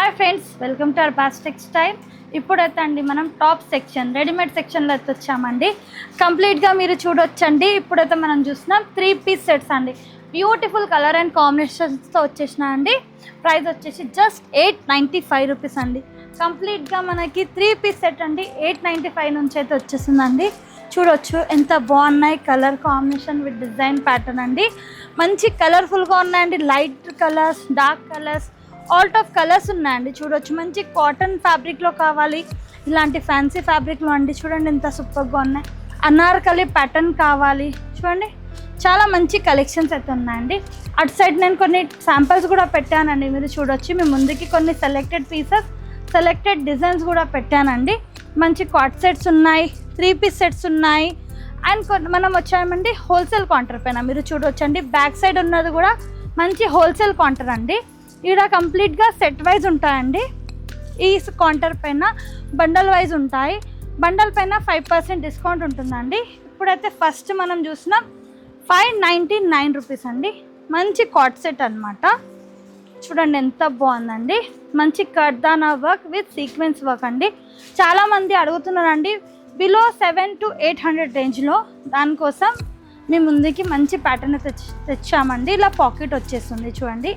Hi friends, welcome to our boss textile. ఇప్పుడైతే అండి మనం టాప్ సెక్షన్ రెడీమేడ్ సెక్షన్లో అయితే వచ్చామండి. కంప్లీట్గా మీరు చూడొచ్చండి. ఇప్పుడైతే మనం చూస్తున్నాం 3 పీస్ సెట్స్ అండి. బ్యూటిఫుల్ కలర్ అండ్ కాంబినేషన్స్తో వచ్చేసిన అండి. ప్రైస్ వచ్చేసి జస్ట్ 895 రూపీస్ అండి. కంప్లీట్గా మనకి 3 పీస్ సెట్ అండి 895 నుంచి అయితే వచ్చేసిందండి. చూడొచ్చు ఎంత బాగున్నాయి, colour combination with design pattern అండి. మంచి కలర్ఫుల్గా ఉన్నాయండి. Light colours, dark colours, all of colours ఉన్నాయండి. చూడొచ్చు మంచి కాటన్ ఫ్యాబ్రిక్లో కావాలి, ఇలాంటి ఫ్యాన్సీ ఫ్యాబ్రిక్లో అండి. చూడండి ఎంత సూపర్గా ఉన్నాయి. అనార్కలి ప్యాటర్న్ కావాలి, చూడండి చాలా మంచి కలెక్షన్స్ అయితే ఉన్నాయండి. అటు సైడ్ నేను కొన్ని శాంపిల్స్ కూడా పెట్టానండి, మీరు చూడొచ్చు. మీ ముందుకి కొన్ని సెలెక్టెడ్ పీసెస్, సెలెక్టెడ్ డిజైన్స్ కూడా పెట్టానండి. మంచి కాట్ సెట్స్ ఉన్నాయి, 3 పీస్ సెట్స్ ఉన్నాయి. అండ్ మనం వచ్చామండి హోల్సేల్ కౌంటర్ పైన, మీరు చూడొచ్చండి. బ్యాక్ సైడ్ ఉన్నది కూడా మంచి హోల్సేల్ కౌంటర్ అండి. ఇక్కడ కంప్లీట్గా సెట్ వైజ్ ఉంటాయండి. ఈ కౌంటర్ పైన బండల్ వైజ్ ఉంటాయి. బండల్ పైన 5% డిస్కౌంట్ ఉంటుందండి. ఇప్పుడైతే ఫస్ట్ మనం చూసినాం 599 రూపీస్ అండి. మంచి కాట్ సెట్ అనమాట. చూడండి ఎంత బాగుందండి. మంచి కర్దానా వర్క్ విత్ సీక్వెన్స్ వర్క్ అండి. చాలామంది అడుగుతున్నారండి బిలో 700 to 800 రేంజ్లో. దానికోసం మీ ముందుకి మంచి ప్యాటర్న్ తెచ్చామండి. ఇలా పాకెట్ వచ్చేస్తుంది చూడండి.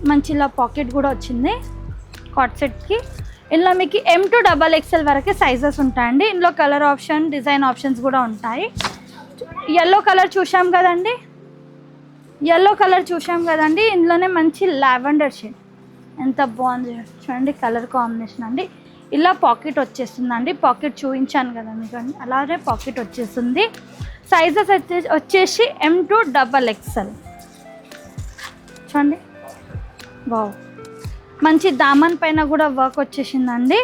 మంచి ఇలా పాకెట్ కూడా వచ్చింది కాట్ సెట్కి. ఇందులో మీకు M to XXL వరకే సైజెస్ ఉంటాయండి. ఇందులో కలర్ ఆప్షన్, డిజైన్ ఆప్షన్స్ కూడా ఉంటాయి. ఎల్లో కలర్ చూసాం కదండి, ఇందులోనే మంచి లావెండర్ షేడ్ ఎంత బాగుంది చూడండి. కలర్ కాంబినేషన్ అండి. ఇలా పాకెట్ వచ్చేస్తుందండి. పాకెట్ చూపించాను కదా మీకు, అలాగే పాకెట్ వచ్చేస్తుంది. సైజెస్ వచ్చేసి M to XXL చూడండి. వావ్, మంచి దామన్ పైన కూడా వర్క్ వచ్చేసిందండి.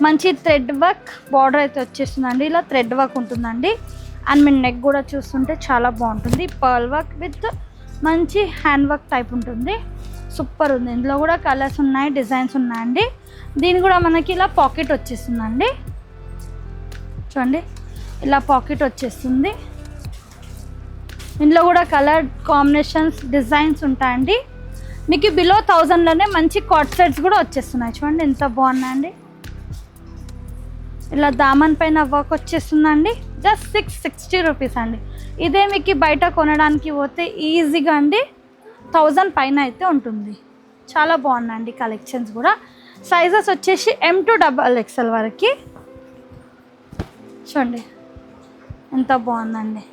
మంచి థ్రెడ్ వర్క్ బార్డర్ అయితే వచ్చేసిందండి. ఇలా థ్రెడ్ వర్క్ ఉంటుందండి. అండ్ మీ నెక్ కూడా చూస్తుంటే చాలా బాగుంటుంది. పర్ల్ వర్క్ విత్ మంచి హ్యాండ్ వర్క్ టైప్ ఉంటుంది. సూపర్ ఉంది. ఇందులో కూడా కలర్స్ ఉన్నాయి, డిజైన్స్ ఉన్నాయండి. దీని కూడా మనకి ఇలా పాకెట్ వచ్చేస్తుందండి. చూడండి ఇలా పాకెట్ వచ్చేస్తుంది. ఇందులో కూడా కలర్ కాంబినేషన్స్, డిజైన్స్ ఉంటాయండి. మీకు బిలో 1000లోనే మంచి కాట్ సెట్స్ కూడా వచ్చేస్తున్నాయి. చూడండి ఎంత బాగున్నాయండి. ఇలా దామన్ పైన వర్క్ వచ్చేస్తుందండి. జస్ట్ 660 రూపీస్ అండి. ఇదే మీకు బయట కొనడానికి పోతే ఈజీగా అండి 1000 పైన అయితే ఉంటుంది. చాలా బాగున్నాయండి కలెక్షన్స్ కూడా. సైజెస్ వచ్చేసి M to XXL వరకు. చూడండి ఎంత బాగుందండి.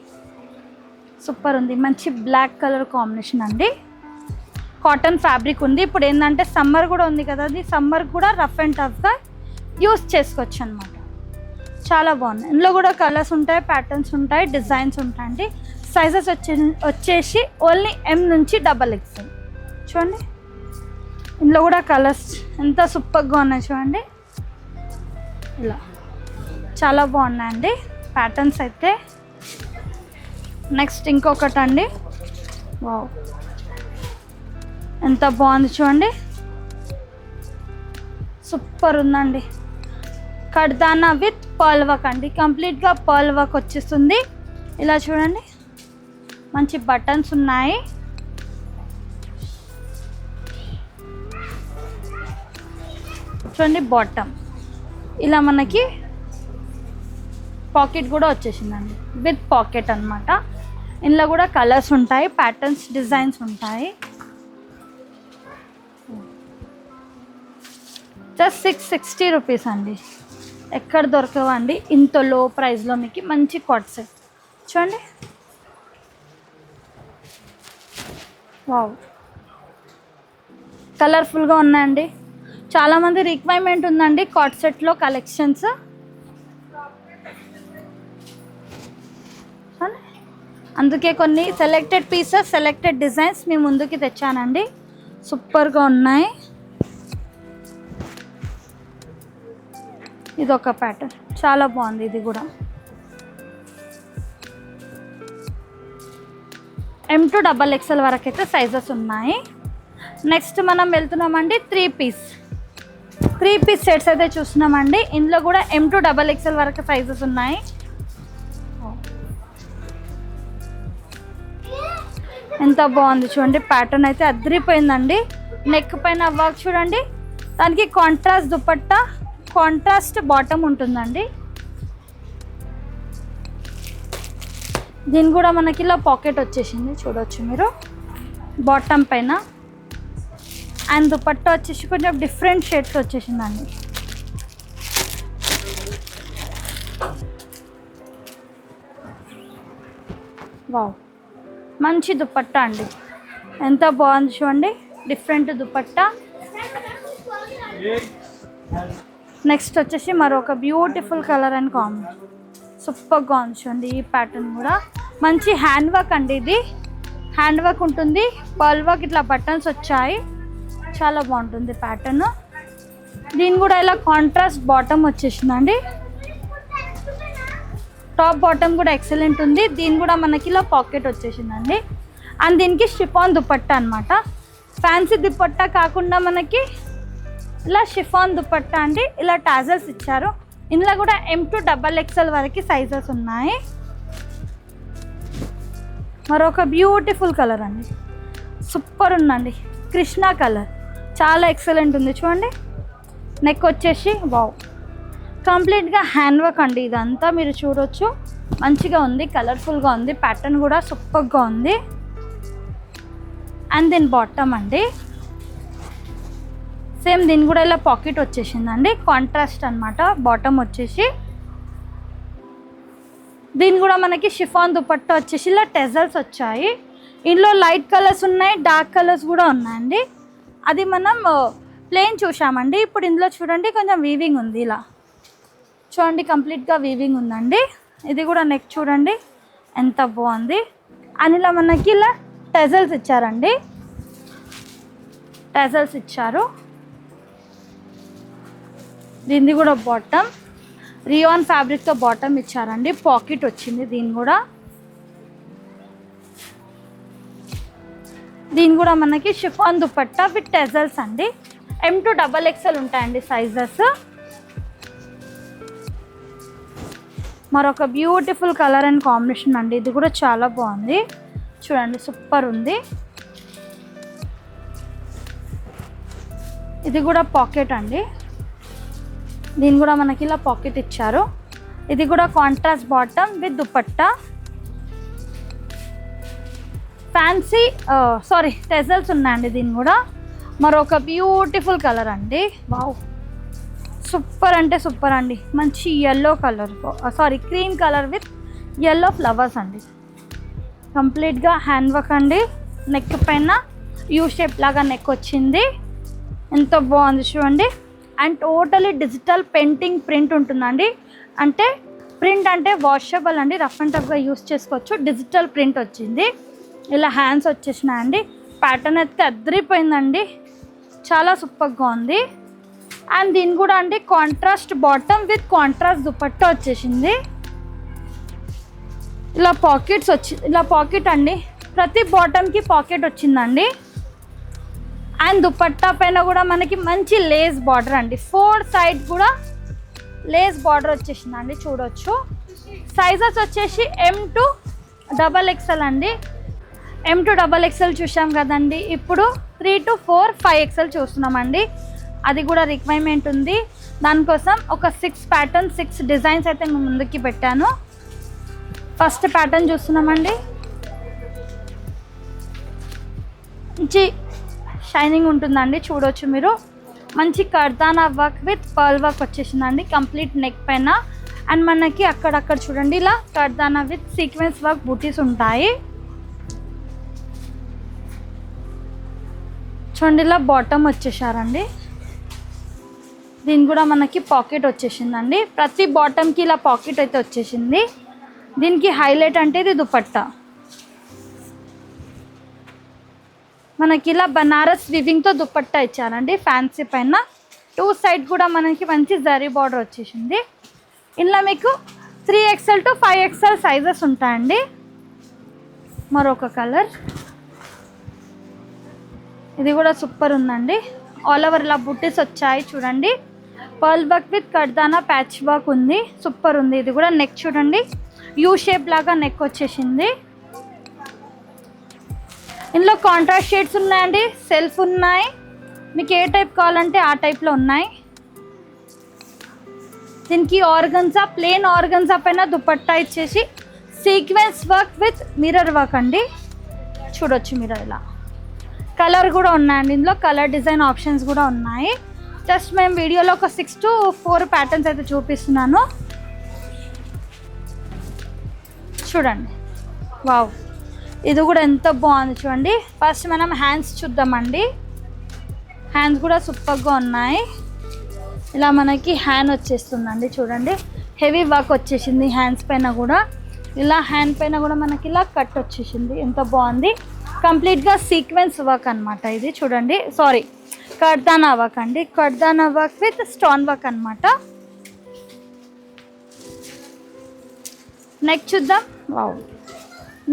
సూపర్ ఉంది. మంచి బ్లాక్ కలర్ కాంబినేషన్ అండి. కాటన్ ఫ్యాబ్రిక్ ఉంది. ఇప్పుడు ఏంటంటే సమ్మర్ కూడా ఉంది కదా, అది సమ్మర్ కూడా రఫ్ అండ్ టఫ్గా యూస్ చేసుకోవచ్చు అనమాట. చాలా బాగుంది. ఇందులో కూడా కలర్స్ ఉంటాయి, ప్యాటర్న్స్ ఉంటాయి, డిజైన్స్ ఉంటాయండి. సైజెస్ వచ్చేసి ఓన్లీ M నుంచి XXL. చూడండి ఇందులో కూడా కలర్స్ ఎంత సూపర్గా ఉన్నాయి చూడండి. ఇలా చాలా బాగున్నాయండి ప్యాటర్న్స్ అయితే. నెక్స్ట్ ఇంకొకటి అండి. వావ్, ఎంత బాగుంది చూడండి. సూపర్ ఉందండి. కర్దానా విత్ పర్ల్ వర్క్ అండి. కంప్లీట్గా పర్ల్ వర్క్ వచ్చేస్తుంది. ఇలా చూడండి మంచి బటన్స్ ఉన్నాయి. చూడండి బాటమ్ ఇలా మనకి పాకెట్ కూడా వచ్చేసిందండి. విత్ పాకెట్ అనమాట. ఇందులో కూడా కలర్స్ ఉంటాయి, ప్యాటర్న్స్, డిజైన్స్ ఉంటాయి. జస్ట్ 660 రూపీస్ అండి. ఎక్కడ దొరకవండి ఇంత లో ప్రైస్లో మీకు మంచి కాట్ సెట్. చూడండి వావ్, కలర్ఫుల్గా ఉన్నాయండి. చాలామంది రిక్వైర్మెంట్ ఉందండి కాట్ సెట్లో కలెక్షన్స్. అందుకే కొన్ని సెలెక్టెడ్ పీసెస్, సెలెక్టెడ్ డిజైన్స్ మీ ముందుకి తెచ్చానండి. సూపర్గా ఉన్నాయి. ఇది ఒక ప్యాటర్న్ చాలా బాగుంది. ఇది కూడా M to XXL వరకు అయితే సైజెస్ ఉన్నాయి. నెక్స్ట్ మనం వెళ్తున్నామండి 3 పీస్ సెట్స్ అయితే చూస్తున్నామండి. ఇందులో కూడా M to XXL వరకు సైజెస్ ఉన్నాయి. ఎంత బాగుంది చూడండి. ప్యాటర్న్ అయితే అదిరిపోయిందండి. నెక్ పైన వర్క్ చూడండి. దానికి కాంట్రాస్ట్ దుపట్టా, కాంట్రాస్ట్ బాటమ్ ఉంటుందండి. దీని కూడా మనకి ఇలా పాకెట్ వచ్చేసింది చూడవచ్చు మీరు బాటమ్ పైన. అండ్ దుపట్టా వచ్చేసి కొంచెం డిఫరెంట్ షేడ్స్ వచ్చేసిందండి. వావ్, మంచి దుపట్టా అండి, ఎంత బాగుంది చూడండి, డిఫరెంట్ దుపట్టా. నెక్స్ట్ వచ్చేసి మరొక బ్యూటిఫుల్ కలర్ అండ్ కాంబినేషన్, సూపర్గా ఉంది చూడండి. ఈ ప్యాటర్న్ కూడా మంచి హ్యాండ్ వర్క్ అండి, ఇది హ్యాండ్ వర్క్ ఉంటుంది, పర్ల్ వర్క్, ఇట్లా బటన్స్ వచ్చాయి, చాలా బాగుంటుంది ప్యాటర్న్. దీని కూడా ఇలా కాంట్రాస్ట్ బాటమ్ వచ్చేసిందండి. టాప్ బాటమ్ కూడా ఎక్సలెంట్ ఉంది. దీని కూడా మనకి ఇలా పాకెట్ వచ్చేసిందండి. అండ్ దీనికి షిఫాన్ దుపట్టా అనమాట. ఫ్యాన్సీ దుపట్టా కాకుండా మనకి ఇలా షిఫాన్ దుపట్టా అండి. ఇలా టాజల్స్ ఇచ్చారు. ఇందులో కూడా M to XXL వరకు సైజెస్ ఉన్నాయి. మరొక బ్యూటిఫుల్ కలర్ అండి, సూపర్ ఉందండి, కృష్ణా కలర్, చాలా ఎక్సలెంట్ ఉంది చూడండి. నెక్ వచ్చేసి వావ్, కంప్లీట్గా హ్యాండ్ వర్క్ అండి, ఇదంతా మీరు చూడొచ్చు, మంచిగా ఉంది, కలర్ఫుల్గా ఉంది, ప్యాటర్న్ కూడా సూపర్గా ఉంది. అండ్ దీని బాటమ్ అండి సేమ్, దీని కూడా ఇలా పాకెట్ వచ్చేసిందండి, కాంట్రాస్ట్ అనమాట బాటమ్ వచ్చేసి. దీని కూడా మనకి షిఫాన్ దుపట్టా వచ్చేసి ఇలా టెజల్స్ వచ్చాయి. ఇందులో లైట్ కలర్స్ ఉన్నాయి, డార్క్ కలర్స్ కూడా ఉన్నాయండి. అది మనం ప్లెయిన్ చూసామండి. ఇప్పుడు ఇందులో చూడండి కొంచెం వీవింగ్ ఉంది, ఇలా చూడండి కంప్లీట్గా వీవింగ్ ఉందండి. ఇది కూడా నెక్ చూడండి ఎంత బాగుంది. అని ఇలా మనకి ఇలా టెజల్స్ ఇచ్చారండి, టెజల్స్ ఇచ్చారు. దీన్ని కూడా బాటమ్ రియాన్ ఫ్యాబ్రిక్తో బాటమ్ ఇచ్చారండి, పాకెట్ వచ్చింది. దీని కూడా మనకి షిఫాన్ దుపట్టా విత్ టెజల్స్ అండి. M to XXL ఉంటాయండి సైజెస్. మరొక బ్యూటిఫుల్ కలర్ అండ్ కాంబినేషన్ అండి, ఇది కూడా చాలా బాగుంది చూడండి, సూపర్ ఉంది. ఇది కూడా పాకెట్ అండి. దీని కూడా మనకి ఇలా పాకెట్ ఇచ్చారు. ఇది కూడా contrast bottom with dupatta, fancy టెజల్స్ ఉన్నాయండి. దీని కూడా మరొక బ్యూటిఫుల్ కలర్ అండి, వావ్, సూపర్ అంటే సూపర్ అండి. మంచి yellow colour, cream colour with yellow flowers అండి. కంప్లీట్గా హ్యాండ్ వర్క్ అండి. నెక్ పైన యూ షేప్ లాగా నెక్ వచ్చింది, ఎంత బాగుంది చూడండి. And totally digital painting print ఉంటుందండి. అంటే ప్రింట్ అంటే వాషబుల్ అండి, రఫ్ అండ్ టఫ్గా యూస్ చేసుకోవచ్చు. డిజిటల్ ప్రింట్ వచ్చింది, ఇలా హ్యాండ్స్ వచ్చేసినాయండి. ప్యాటర్న్ అయితే అదిరిపోయిందండి, చాలా సూపర్గా ఉంది. అండ్ దీని కూడా అండి contrast bottom with contrast dupatta వచ్చేసింది. ఇలా పాకెట్స్ ఇలా పాకెట్ అండి, ప్రతి బాటమ్కి పాకెట్ వచ్చిందండి. అండ్ దుపట్టా పైన కూడా మనకి మంచి లేస్ బార్డర్ అండి, 4 సైడ్ కూడా లేస్ బార్డర్ వచ్చేసిందండి చూడొచ్చు. సైజెస్ వచ్చేసి M to XXL అండి. M to XXL చూసాం కదండి, ఇప్పుడు 3 to 4, 5XL చూస్తున్నామండి. అది కూడా రిక్వైర్మెంట్ ఉంది, దానికోసం ఒక 6 ప్యాటర్న్ 6 డిజైన్స్ అయితే మేము ముందుకి పెట్టాను. ఫస్ట్ ప్యాటర్న్ చూస్తున్నామండి, మంచి షైనింగ్ ఉంటుందండి చూడొచ్చు మీరు. మంచి కర్దానా వర్క్ విత్ పర్ల్ వర్క్ వచ్చేసిందండి కంప్లీట్ నెక్ పైన. అండ్ మనకి అక్కడక్కడ చూడండి ఇలా కర్దానా విత్ సీక్వెన్స్ వర్క్ బూటీస్ ఉంటాయి చూడండి. ఇలా బాటమ్ వచ్చేసారండి. దీని కూడా మనకి పాకెట్ వచ్చేసిందండి. ప్రతి బాటమ్కి ఇలా పాకెట్ అయితే వచ్చేసింది. దీనికి హైలైట్ అంటే ఇది దుపట్టా. మనకి ఇలా బనారస్ వివింగ్తో దుపట్టా ఇచ్చారండి ఫ్యాన్సీ పైన. 2 సైడ్ కూడా మనకి మంచి జరీ బార్డర్ వచ్చేసింది. ఇలా మీకు 3XL to 5XL సైజెస్ ఉంటాయండి. మరొక కలర్, ఇది కూడా సూపర్ ఉందండి. ఆల్ ఓవర్ ఇలా బుట్టీస్ వచ్చాయి చూడండి. Pearl work with kardana patch work ఉంది, సూపర్ ఉంది. ఇది కూడా నెక్ చూడండి, యూ షేప్ లాగా నెక్ వచ్చేసింది. ఇందులో కాంట్రాస్ట్ షేడ్స్ ఉన్నాయండి, సెల్ఫ్ ఉన్నాయి. మీకు ఏ టైప్ కావాలంటే ఆ టైప్లో ఉన్నాయి. దీనికి ఆర్గన్జా, ప్లెయిన్ ఆర్గన్జా పైన దుపట్టా ఇచ్చేసి sequence work with mirror work అండి. చూడొచ్చు మీరు ఇలా. కలర్ కూడా ఉన్నాయండి, ఇందులో కలర్ డిజైన్ ఆప్షన్స్ కూడా ఉన్నాయి. జస్ట్ మేము వీడియోలో ఒక 6 to 4 ప్యాటర్న్స్ అయితే చూపిస్తున్నాను. చూడండి, వావ్, ఇది కూడా ఎంత బాగుంది చూడండి. ఫస్ట్ మనం హ్యాండ్స్ చూద్దామండి. హ్యాండ్స్ కూడా సూపర్గా ఉన్నాయి. ఇలా మనకి హ్యాండ్ వచ్చేస్తుందండి. చూడండి, హెవీ వర్క్ వచ్చేసింది హ్యాండ్స్ పైన కూడా. ఇలా హ్యాండ్ పైన కూడా మనకి ఇలా కట్ వచ్చేసింది, ఎంత బాగుంది. కంప్లీట్గా సీక్వెన్స్ వర్క్ అనమాట ఇది. చూడండి, సారీ, కర్దానా వర్క్ అండి. కర్దానా వర్క్ విత్ స్టోన్ వర్క్ అనమాట. నెక్ చూద్దాం. వావ్,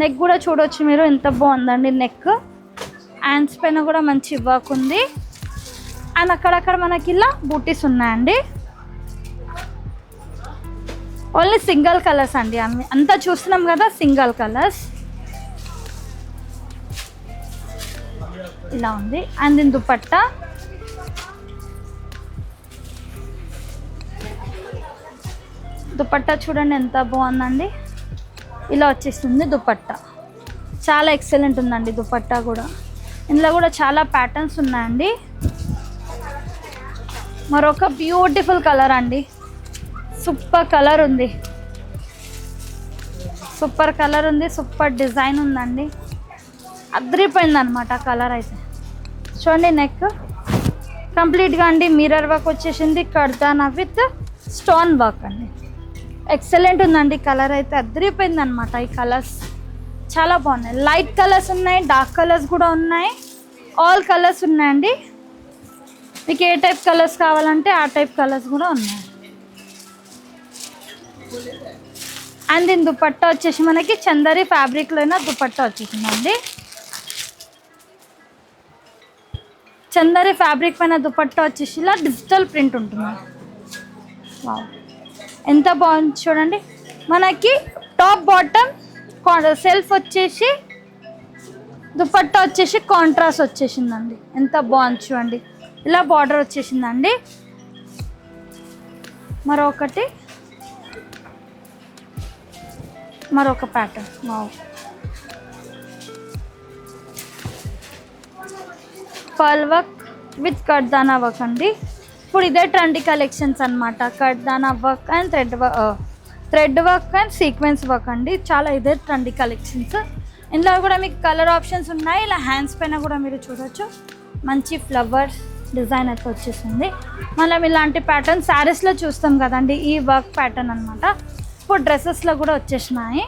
నెక్ కూడా చూడొచ్చు మీరు, ఎంత బాగుందండి నెక్. హ్యాండ్స్ పైన కూడా మంచి వర్క్ ఉంది. అండ్ అక్కడక్కడ మనకి ఇలా బూటీస్ ఉన్నాయండి. ఓన్లీ సింగిల్ కలర్స్ అండి, అంతా చూస్తున్నాం కదా సింగిల్ కలర్స్. ఇలా ఉంది. అండ్ దీని దుపట్టా చూడండి ఎంత బాగుందండి. ఇలా వచ్చేస్తుంది దుపట్టా, చాలా ఎక్సలెంట్ ఉందండి దుపట్టా కూడా. ఇందులో కూడా చాలా ప్యాటర్న్స్ ఉన్నాయండి. మరొక బ్యూటిఫుల్ కలర్ అండి, సూపర్ కలర్ ఉంది, సూపర్ కలర్ ఉంది, సూపర్ డిజైన్ ఉందండి. అదిరిపోయింది అనమాట కలర్ అయితే. చూడండి, నెక్ కంప్లీట్గా అండి మిర్రర్ వర్క్ వచ్చేసింది. కర్దానా విత్ స్టోన్ వర్క్ అండి. ఎక్సలెంట్ ఉందండి కలర్ అయితే, అదిరిపోయింది అనమాట. ఈ కలర్స్ చాలా బాగున్నాయి. లైట్ కలర్స్ ఉన్నాయి, డార్క్ కలర్స్ కూడా ఉన్నాయి, ఆల్ కలర్స్ ఉన్నాయండి. మీకు ఏ టైప్ కలర్స్ కావాలంటే ఆ టైప్ కలర్స్ కూడా ఉన్నాయి. అండ్ దీని దుపట్టా వచ్చేసి మనకి చందరి ఫ్యాబ్రిక్లోనే దుపట్టా వచ్చేసిందండి. చందరి ఫ్యాబ్రిక్ పైన దుపట్టా వచ్చేసి ఇలా డిజిటల్ ప్రింట్ ఉంటుంది. వావ్, ఎంత బాగుంది చూడండి. మనకి టాప్ బాటమ్ సెల్ఫ్ వచ్చేసి దుపట్టా వచ్చేసి కాంట్రాస్ట్ వచ్చేసిందండి. ఎంత బాగుంది చూడండి, ఇలా బార్డర్ వచ్చేసిందండి. మరొక pattern. Wow, pearl work with kardana work అండి. ఇప్పుడు ఇదే ట్రెండీ కలెక్షన్స్ అనమాట. Kardana work and thread work and sequence work అండి. చాలా ఇదే ట్రెండీ కలెక్షన్స్. ఇందులో కూడా మీకు కలర్ ఆప్షన్స్ ఉన్నాయి. ఇలా హ్యాండ్స్ పైన కూడా మీరు చూడొచ్చు, మంచి ఫ్లవర్స్ డిజైన్ అయితే వచ్చేసింది. మనం ఇలాంటి ప్యాటర్న్ శారీస్లో చూస్తాం కదండి, ఈ వర్క్ ప్యాటర్న్ అనమాట. ఇప్పుడు డ్రెస్సెస్లో కూడా వచ్చేసినాయి.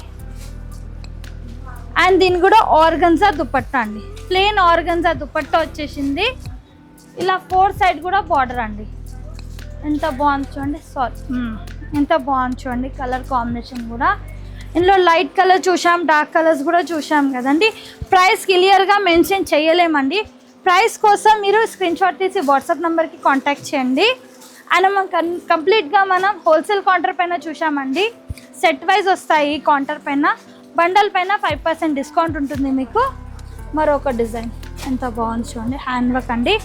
అండ్ దీని కూడా ఆర్గన్జా దుపట్టా అండి, ప్లెయిన్ ఆర్గన్జా దుపట్టా వచ్చేసింది. ఇలా 4 సైడ్ కూడా బార్డర్ అండి. ఎంత బాగుంది చూడండి. ఎంత బాగుంది చూడండి కలర్ కాంబినేషన్ కూడా. ఇందులో లైట్ కలర్ చూసాం, డార్క్ కలర్స్ కూడా చూసాం కదండి. ప్రైస్ క్లియర్గా మెన్షన్ చేయలేమండి. ప్రైస్ కోసం మీరు స్క్రీన్ షాట్ తీసి వాట్సాప్ నెంబర్కి కాంటాక్ట్ చేయండి. అండ్ మనం కంప్లీట్గా మనం హోల్సేల్ కౌంటర్ పైన చూసామండి. సెట్ వైజ్ వస్తాయి కౌంటర్ పైన. బండల్ పైన 5% డిస్కౌంట్ ఉంటుంది మీకు. మరొక డిజైన్ ఎంత బాగుంది చూడండి, హ్యాండ్ వర్క్ అండి,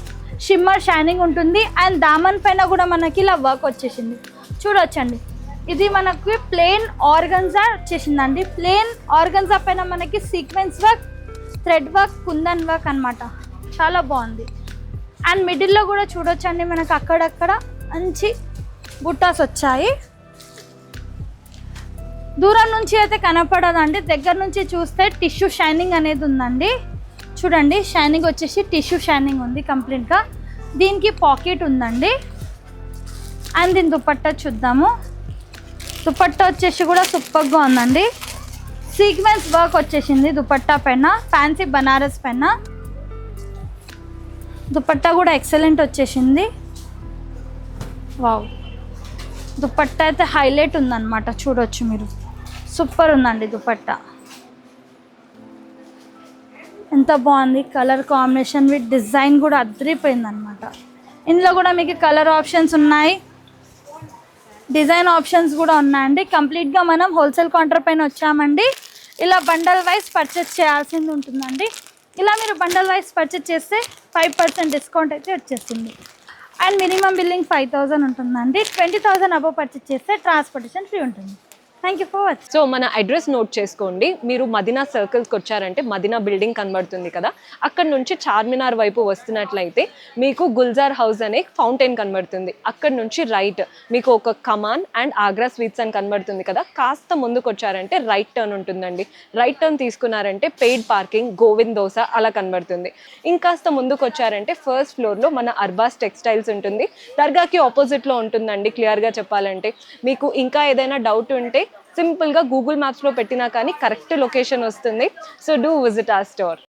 షిమ్మర్ షైనింగ్ ఉంటుంది. అండ్ దామన్ పైన కూడా మనకి ఇలా వర్క్ వచ్చేసింది చూడొచ్చండి. ఇది మనకి ప్లెయిన్ ఆర్గన్జా వచ్చేసిందండి. ప్లెయిన్ ఆర్గన్జా పైన మనకి sequence work, thread work, kundan work అనమాట. చాలా బాగుంది. అండ్ మిడిల్లో కూడా చూడొచ్చండి మనకు అక్కడక్కడ మంచి బుట్టాస్ వచ్చాయి. దూరం నుంచి అయితే కనపడదండి, దగ్గర నుంచి చూస్తే టిష్యూ షైనింగ్ అనేది ఉందండి. చూడండి, షైనింగ్ వచ్చేసి టిష్యూ షైనింగ్ ఉంది కంప్లీట్గా. దీనికి పాకెట్ ఉందండి. అండ్ దీని దుపట్టా చూద్దాము. దుపట్టా వచ్చేసి కూడా సూపర్గా ఉందండి. సీక్వెన్స్ వర్క్ వచ్చేసింది దుపట్టా పైన, ఫ్యాన్సీ బనారస్ పైన. దుపట్టా కూడా ఎక్సలెంట్ వచ్చేసింది. వావ్, దుపట్టా అయితే హైలైట్ ఉందన్నమాట. చూడొచ్చు మీరు, సూపర్ ఉందండి దుపట్టా. ఎంత బాగుంది కలర్ కాంబినేషన్ విత్ డిజైన్ కూడా అదిరిపోయిందనమాట. ఇందులో కూడా మీకు కలర్ ఆప్షన్స్ ఉన్నాయి, డిజైన్ ఆప్షన్స్ కూడా ఉన్నాయండి. కంప్లీట్గా మనం హోల్సేల్ కౌంటర్ పైన వచ్చామండి. ఇలా బండల్ వైజ్ పర్చేస్ చేయాల్సింది ఉంటుందండి. ఇలా మీరు బండల్ వైస్ పర్చేస్ చేస్తే 5% డిస్కౌంట్ అయితే వచ్చేస్తుంది. అండ్ మినిమం బిల్లింగ్ 5000 ఉంటుందండి. 20,000 అబవ్ పర్చేస్ చేస్తే ట్రాన్స్పోర్టేషన్ ఫ్రీ ఉంటుంది. Thank you for watching. So మన అడ్రస్ నోట్ చేసుకోండి. మీరు మదీనా సర్కిల్స్కి వచ్చారంటే మదీనా బిల్డింగ్ కనబడుతుంది కదా, అక్కడ నుంచి చార్మినార్ వైపు వస్తున్నట్లయితే మీకు గుల్జార్ హౌస్ అనే ఫౌంటైన్ కనబడుతుంది. అక్కడ నుంచి రైట్ మీకు ఒక కమాన్ అండ్ ఆగ్రా స్వీట్స్ అని కనబడుతుంది కదా, కాస్త ముందుకు వచ్చారంటే రైట్ టర్న్ ఉంటుందండి. రైట్ టర్న్ తీసుకున్నారంటే పెయిడ్ పార్కింగ్, గోవింద్ దోస అలా కనబడుతుంది. ఇంకాస్త ముందుకు వచ్చారంటే ఫస్ట్ ఫ్లోర్లో మన అర్బాస్ టెక్స్టైల్స్ ఉంటుంది. దర్గాకి ఆపోజిట్లో ఉంటుందండి. క్లియర్గా చెప్పాలంటే మీకు ఇంకా ఏదైనా డౌట్ ఉంటే సింపుల్గా గూగుల్ మ్యాప్స్లో పెట్టినా కానీ కరెక్ట్ లొకేషన్ వస్తుంది. So do visit our store.